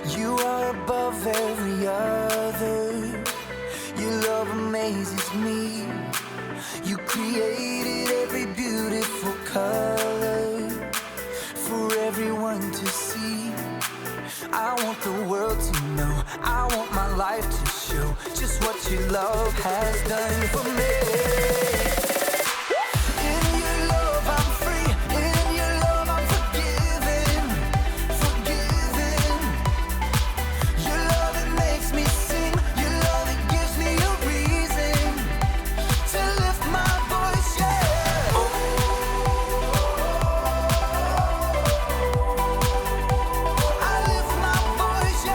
You are above every other. Your love amazes me. You created every beautiful color for everyone to see. I want the world to know, I want my life to show just what your love has done for me. In your love I'm free, in your love I'm forgiven, forgiven. Your love it makes me sing, your love it gives me a reason to lift my voice, yeah. I lift my voice, yeah.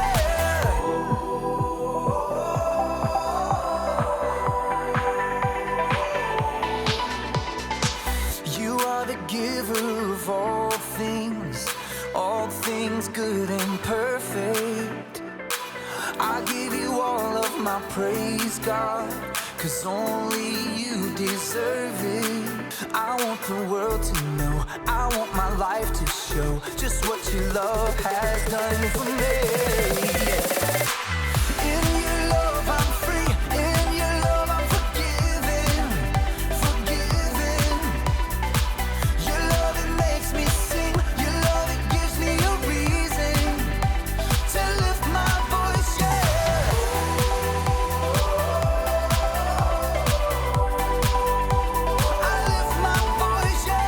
You are the giver of all things good and perfect. I give you all of my praise, God, 'cause only you deserve it. I want the world to know, I want my life to show just what your love has done for me. In your love I'm free, in your love I'm forgiven, forgiven. Your love it makes me sing, your love it gives me a reason to lift my voice, yeah. I lift my voice, yeah.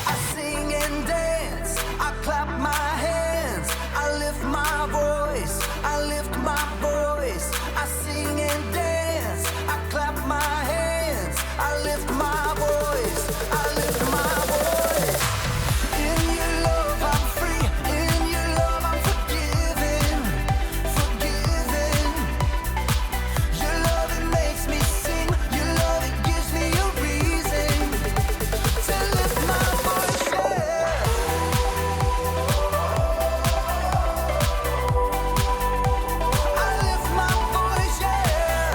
I sing and dance, I clap my hands, I lift my voice, I lift my voice. I sing and dance, I clap my hands, I lift my voice, I lift my voice. In your love I'm free, in your love I'm forgiven, forgiven. Your love it makes me sing, your love it gives me a reason to lift my voice, yeah. I lift my voice, yeah.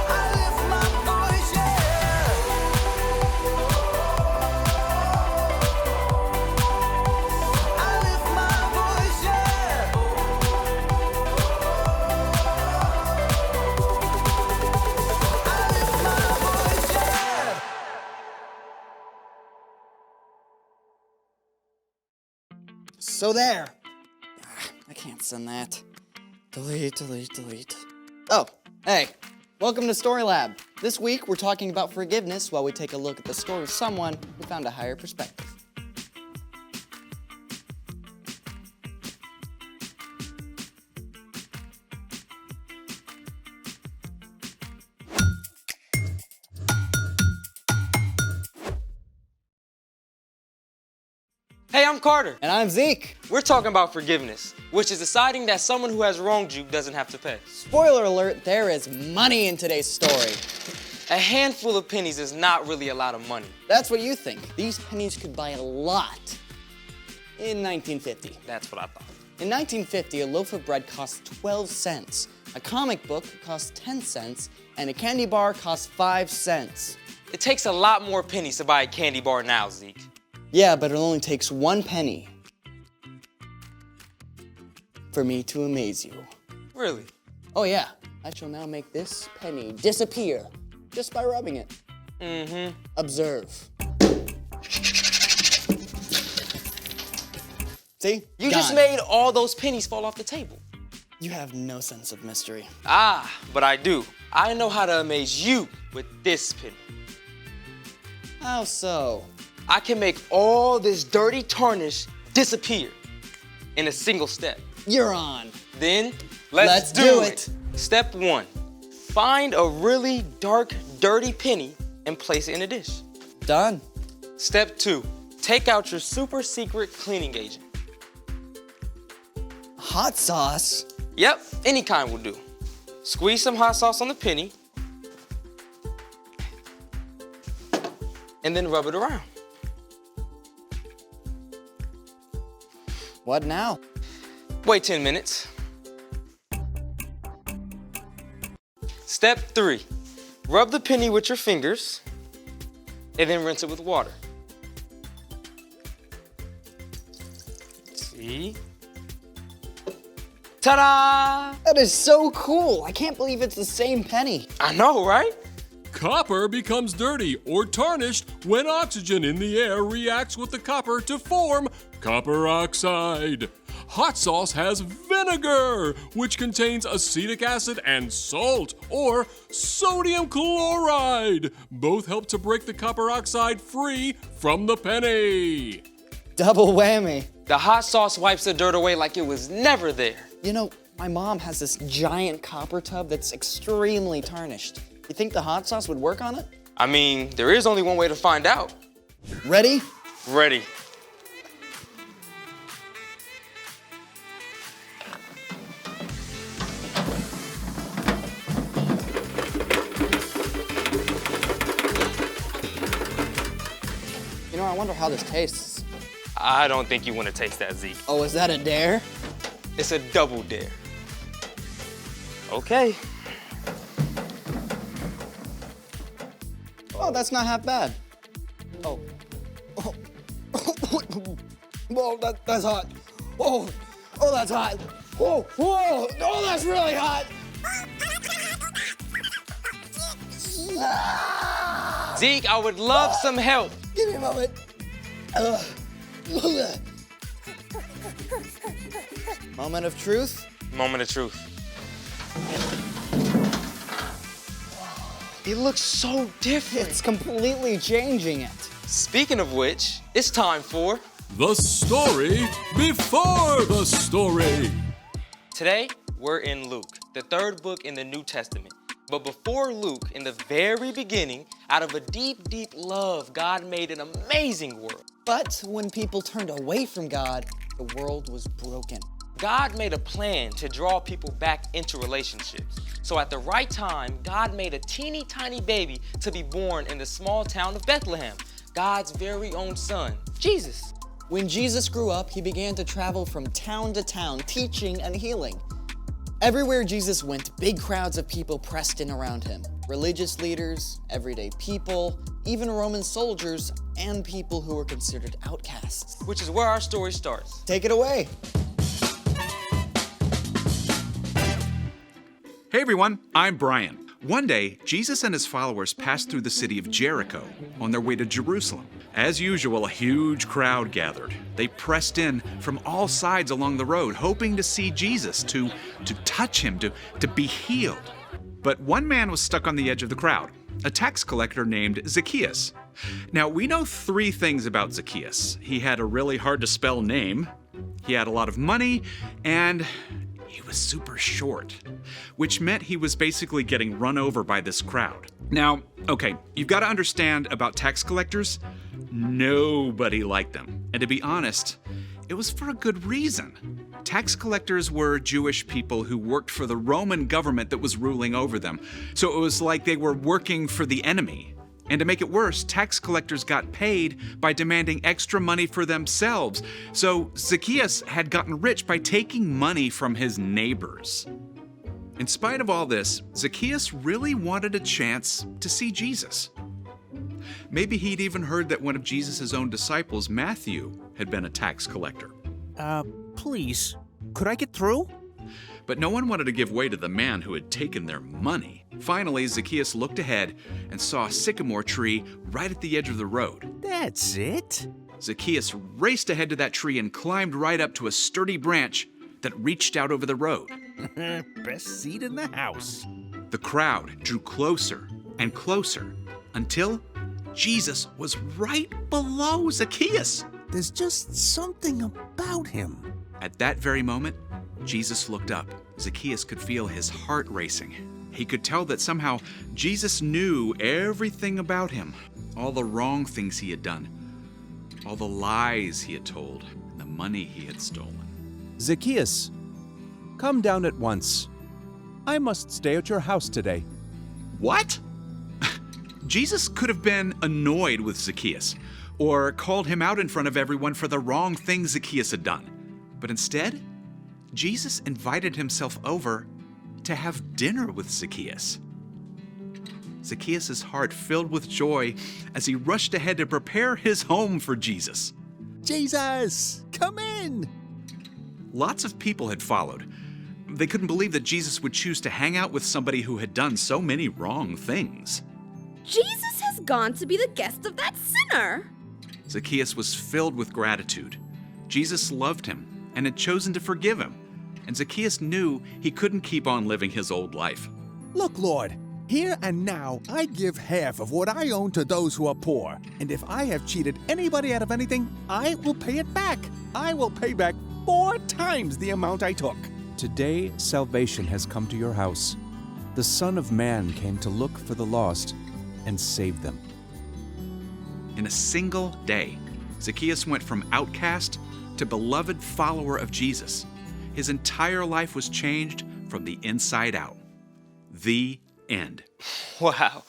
I lift my voice, yeah. I lift my voice, yeah. I lift my voice, yeah. So there. I can't send that. Delete, delete, delete. Oh, hey. Welcome to Story Lab. This week, we're talking about forgiveness while we take a look at the story of someone who found a higher perspective. Hey, I'm Carter. And I'm Zeke. We're talking about forgiveness, which is deciding that someone who has wronged you doesn't have to pay. Spoiler alert, there is money in today's story. A handful of pennies is not really a lot of money. That's what you think. These pennies could buy a lot in 1950. That's what I thought. In 1950, a loaf of bread cost 12 cents, a comic book cost 10 cents, and a candy bar cost 5 cents. It takes a lot more pennies to buy a candy bar now, Zeke. Yeah, but it only takes 1 penny for me to amaze you. Really? Oh yeah, I shall now make this penny disappear just by rubbing it. Mm-hmm. Observe. See? You just Gone. made all those pennies fall off the table. You have no sense of mystery. Ah, but I do. I know how to amaze you with this penny. How so? I can make all this dirty tarnish disappear in a single step. You're on. Then, Let's do it. Step 1, find a really dark, dirty penny and place it in a dish. Done. Step 2, take out your super secret cleaning agent. Hot sauce? Yep, any kind will do. Squeeze some hot sauce on the penny and then rub it around. What now? Wait 10 minutes. Step 3, rub the penny with your fingers and then rinse it with water. See? Ta-da! That is so cool. I can't believe it's the same penny. I know, right? Copper becomes dirty or tarnished when oxygen in the air reacts with the copper to form copper oxide. Hot sauce has vinegar, which contains acetic acid and salt, or sodium chloride. Both help to break the copper oxide free from the penny. Double whammy. The hot sauce wipes the dirt away like it was never there. You know, my mom has this giant copper tub that's extremely tarnished. You think the hot sauce would work on it? I mean, there is only one way to find out. Ready? Ready. You know, I wonder how this tastes. I don't think you want to taste that, Zeke. Oh, is that a dare? It's a double dare. Okay. Oh, that's not half bad. Oh. Oh, whoa, that's hot. Oh, that's hot. Whoa, oh, that's really hot. Zeke, I would love some help. Give me a moment. Moment of truth. Moment of truth. It looks so different. It's completely changing it. Speaking of which, it's time for... The story before the story. Today, we're in Luke, the third book in the New Testament. But before Luke, in the very beginning, out of a deep, deep love, God made an amazing world. But when people turned away from God, the world was broken. God made a plan to draw people back into relationships. So at the right time, God made a teeny tiny baby to be born in the small town of Bethlehem, God's very own son, Jesus. When Jesus grew up, he began to travel from town to town, teaching and healing. Everywhere Jesus went, big crowds of people pressed in around him. Religious leaders, everyday people, even Roman soldiers, and people who were considered outcasts. Which is where our story starts. Take it away. Hey everyone, I'm Brian. One day, Jesus and his followers passed through the city of Jericho on their way to Jerusalem. As usual, a huge crowd gathered. They pressed in from all sides along the road, hoping to see Jesus, to touch him, to be healed. But one man was stuck on the edge of the crowd, a tax collector named Zacchaeus. Now, we know 3 things about Zacchaeus. He had a really hard to spell name, he had a lot of money, and he was super short, which meant he was basically getting run over by this crowd. Now, okay, you've got to understand about tax collectors, nobody liked them. And to be honest, it was for a good reason. Tax collectors were Jewish people who worked for the Roman government that was ruling over them. So it was like they were working for the enemy. And to make it worse, tax collectors got paid by demanding extra money for themselves. So Zacchaeus had gotten rich by taking money from his neighbors. In spite of all this, Zacchaeus really wanted a chance to see Jesus. Maybe he'd even heard that one of Jesus' own disciples, Matthew, had been a tax collector. Please, could I get through? But no one wanted to give way to the man who had taken their money. Finally, Zacchaeus looked ahead and saw a sycamore tree right at the edge of the road. That's it? Zacchaeus raced ahead to that tree and climbed right up to a sturdy branch that reached out over the road. Best seat in the house. The crowd drew closer and closer until Jesus was right below Zacchaeus. There's just something about him. At that very moment, Jesus looked up. Zacchaeus could feel his heart racing. He could tell that somehow Jesus knew everything about him, all the wrong things he had done, all the lies he had told, and the money he had stolen. Zacchaeus, come down at once. I must stay at your house today. What? Jesus could have been annoyed with Zacchaeus or called him out in front of everyone for the wrong things Zacchaeus had done. But instead, Jesus invited himself over to have dinner with Zacchaeus. Zacchaeus' heart filled with joy as he rushed ahead to prepare his home for Jesus. Jesus, come in! Lots of people had followed. They couldn't believe that Jesus would choose to hang out with somebody who had done so many wrong things. Jesus has gone to be the guest of that sinner. Zacchaeus was filled with gratitude. Jesus loved him and had chosen to forgive him, and Zacchaeus knew he couldn't keep on living his old life. Look, Lord, here and now I give half of what I own to those who are poor. And if I have cheated anybody out of anything, I will pay it back. I will pay back 4 times the amount I took. Today, salvation has come to your house. The Son of Man came to look for the lost and save them. In a single day, Zacchaeus went from outcast to beloved follower of Jesus. His entire life was changed from the inside out. The end. Wow,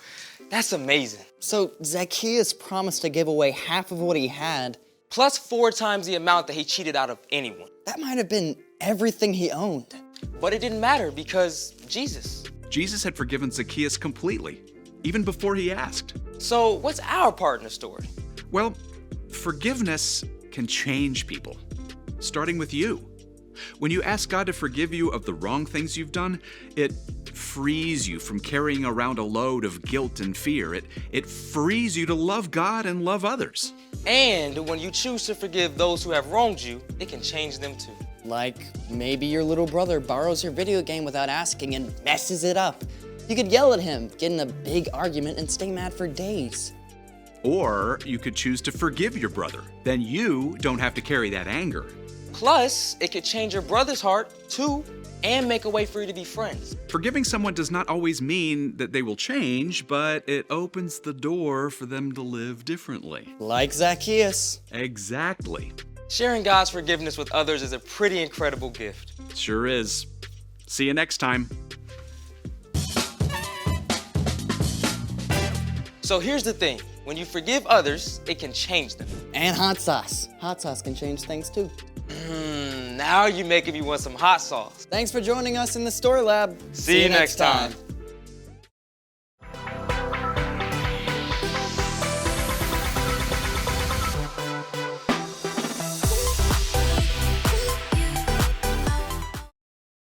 that's amazing. So Zacchaeus promised to give away half of what he had. Plus 4 times the amount that he cheated out of anyone. That might have been everything he owned. But it didn't matter because Jesus. Jesus had forgiven Zacchaeus completely, even before he asked. So what's our part in the story? Well, forgiveness can change people, starting with you. When you ask God to forgive you of the wrong things you've done, it frees you from carrying around a load of guilt and fear. It frees you to love God and love others. And when you choose to forgive those who have wronged you, it can change them too. Like maybe your little brother borrows your video game without asking and messes it up. You could yell at him, get in a big argument, and stay mad for days. Or you could choose to forgive your brother. Then you don't have to carry that anger. Plus, it could change your brother's heart too and make a way for you to be friends. Forgiving someone does not always mean that they will change, but it opens the door for them to live differently. Like Zacchaeus. Exactly. Sharing God's forgiveness with others is a pretty incredible gift. Sure is. See you next time. So here's the thing. When you forgive others, it can change them. And hot sauce. Hot sauce can change things too. Now you're making me want some hot sauce. Thanks for joining us in the Story Lab. See you next time.